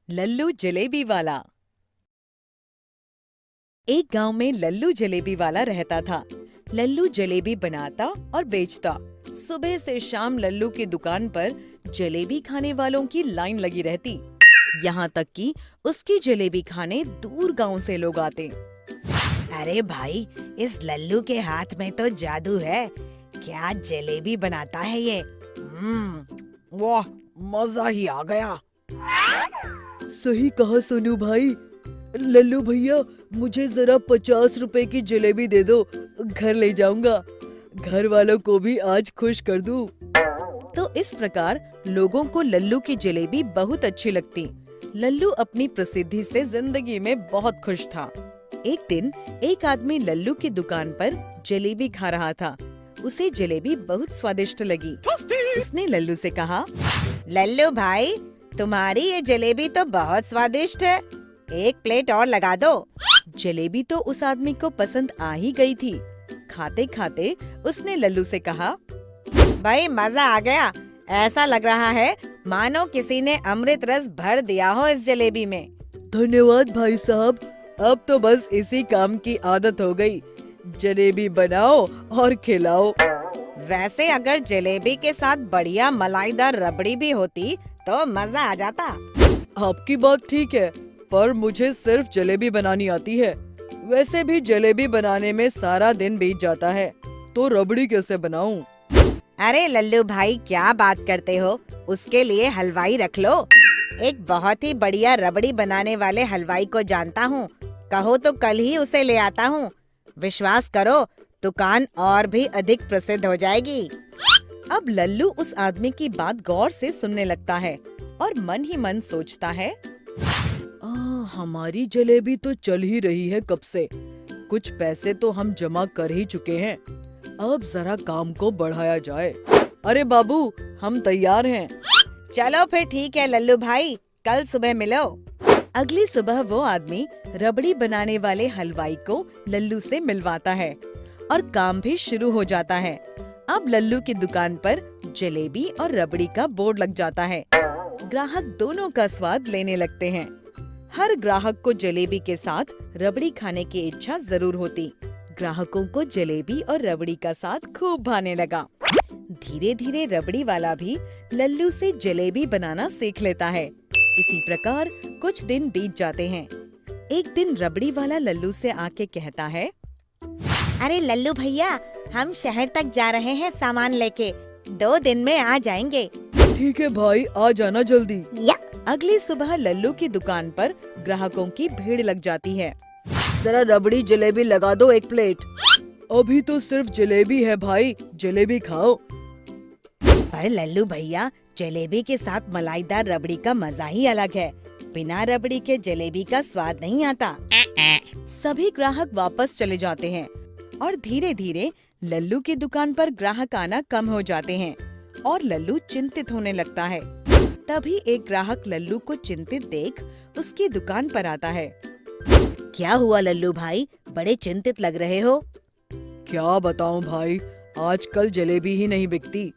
लल्लू जलेबी वाला। एक गांव में लल्लू जलेबी वाला रहता था। लल्लू जलेबी बनाता और बेचता। सुबह से शाम लल्लू की दुकान पर जलेबी खाने वालों की लाइन लगी रहती। यहाँ तक कि उसकी जलेबी खाने दूर गांव से लोग आते। अरे भाई, इस लल्लू के हाथ में तो जादू है। क्या जलेबी बनाता है ये। वाह, मजा ही आ गया। सही कहा सोनू भाई। लल्लू भैया, मुझे जरा 50 रुपए की जलेबी दे दो, घर ले जाऊंगा। घर वालों को भी आज खुश कर दूं। तो इस प्रकार लोगों को लल्लू की जलेबी बहुत अच्छी लगती। लल्लू अपनी प्रसिद्धि से जिंदगी में बहुत खुश था। एक दिन एक आदमी लल्लू की दुकान पर जलेबी खा रहा था। उसे जलेबी बहुत स्वादिष्ट लगी। उसने लल्लू से कहा, लल्लू भाई, तुम्हारी ये जलेबी तो बहुत स्वादिष्ट है, एक प्लेट और लगा दो। जलेबी तो उस आदमी को पसंद आ ही गई थी। खाते खाते उसने लल्लू से कहा, भाई मजा आ गया। ऐसा लग रहा है मानो किसी ने अमृत रस भर दिया हो इस जलेबी में। धन्यवाद भाई साहब, अब तो बस इसी काम की आदत हो गई। जलेबी बनाओ और खिलाओ। वैसे अगर जलेबी के साथ बढ़िया मलाईदार रबड़ी भी होती तो मजा आ जाता। आपकी बात ठीक है, पर मुझे सिर्फ जलेबी बनानी आती है। वैसे भी जलेबी बनाने में सारा दिन बीत जाता है, तो रबड़ी कैसे बनाऊं? अरे लल्लू भाई, क्या बात करते हो, उसके लिए हलवाई रख लो। एक बहुत ही बढ़िया रबड़ी बनाने वाले हलवाई को जानता हूँ। कहो तो कल ही उसे ले आता हूँ। विश्वास करो, दुकान और भी अधिक प्रसिद्ध हो जाएगी। अब लल्लू उस आदमी की बात गौर से सुनने लगता है और मन ही मन सोचता है, हमारी जलेबी तो चल ही रही है कब से। कुछ पैसे तो हम जमा कर ही चुके हैं, अब जरा काम को बढ़ाया जाए। अरे बाबू, हम तैयार हैं। चलो फिर ठीक है लल्लू भाई, कल सुबह मिलो। अगली सुबह वो आदमी रबड़ी बनाने वाले हलवाई को लल्लू से मिलवाता है और काम भी शुरू हो जाता है। अब लल्लू की दुकान पर जलेबी और रबड़ी का बोर्ड लग जाता है। ग्राहक दोनों का स्वाद लेने लगते हैं। हर ग्राहक को जलेबी के साथ रबड़ी खाने की इच्छा जरूर होती। ग्राहकों को जलेबी और रबड़ी का साथ खूब भाने लगा। धीरे धीरे रबड़ी वाला भी लल्लू से जलेबी बनाना सीख लेता है। इसी प्रकार कुछ दिन बीत जाते हैं। एक दिन रबड़ी वाला लल्लू से आके कहता है, अरे लल्लू भैया, हम शहर तक जा रहे हैं सामान लेके, 2 दिन में आ जाएंगे। ठीक है भाई, आ जाना जल्दी। अगली सुबह लल्लू की दुकान पर ग्राहकों की भीड़ लग जाती है। जरा रबड़ी जलेबी लगा दो 1 प्लेट। अभी तो सिर्फ जलेबी है भाई, जलेबी खाओ। पर लल्लू भैया, जलेबी के साथ मलाईदार रबड़ी का मजा ही अलग है। बिना रबड़ी के जलेबी का स्वाद नहीं आता। सभी ग्राहक वापस चले जाते हैं और धीरे धीरे लल्लू की दुकान पर ग्राहक आना कम हो जाते हैं और लल्लू चिंतित होने लगता है। तभी एक ग्राहक लल्लू को चिंतित देख उसकी दुकान पर आता है। क्या हुआ लल्लू भाई, बड़े चिंतित लग रहे हो? क्या बताऊं भाई, आजकल जलेबी ही नहीं बिकती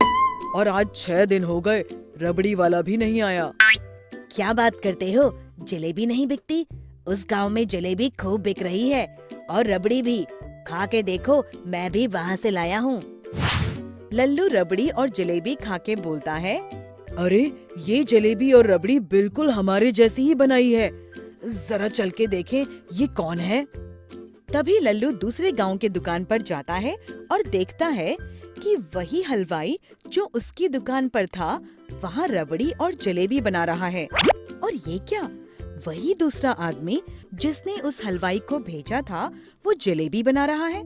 और आज 6 दिन हो गए, रबड़ी वाला भी नहीं आया। क्या बात करते हो, जलेबी नहीं बिकती? उस गांव में जलेबी खूब बिक रही है और रबड़ी भी। खा के देखो, मैं भी वहाँ से लाया हूँ। लल्लू रबड़ी और जलेबी खा के बोलता है, अरे ये जलेबी और रबड़ी बिल्कुल हमारे जैसी ही बनाई है। जरा चल के देखें, ये कौन है? तभी लल्लू दूसरे गांव के दुकान पर जाता है और देखता है कि वही हलवाई जो उसकी दुकान पर था, वहाँ रबड़ी और जलेबी बना रहा है। और ये क्या, वही दूसरा आदमी जिसने उस हलवाई को भेजा था, वो जलेबी बना रहा है।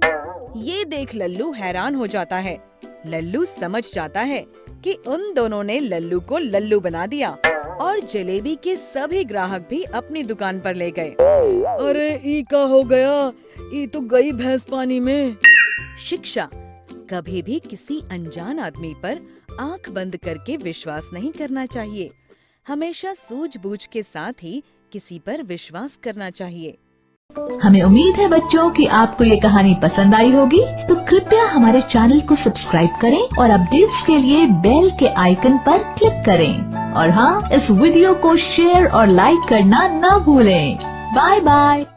ये देख लल्लू हैरान हो जाता है। लल्लू समझ जाता है कि उन दोनों ने लल्लू को लल्लू बना दिया और जलेबी के सभी ग्राहक भी अपनी दुकान पर ले गए। अरे ई का हो गया, ई तो गई भैंस पानी में। शिक्षा: कभी भी किसी अनजान आदमी पर आंख बंद करके विश्वास नहीं करना चाहिए। हमेशा सूझबूझ के साथ ही किसी पर विश्वास करना चाहिए। हमें उम्मीद है बच्चों कि आपको ये कहानी पसंद आई होगी। तो कृपया हमारे चैनल को सब्सक्राइब करें और अपडेट्स के लिए बेल के आइकन पर क्लिक करें। और हाँ, इस वीडियो को शेयर और लाइक करना ना भूलें। Bye bye.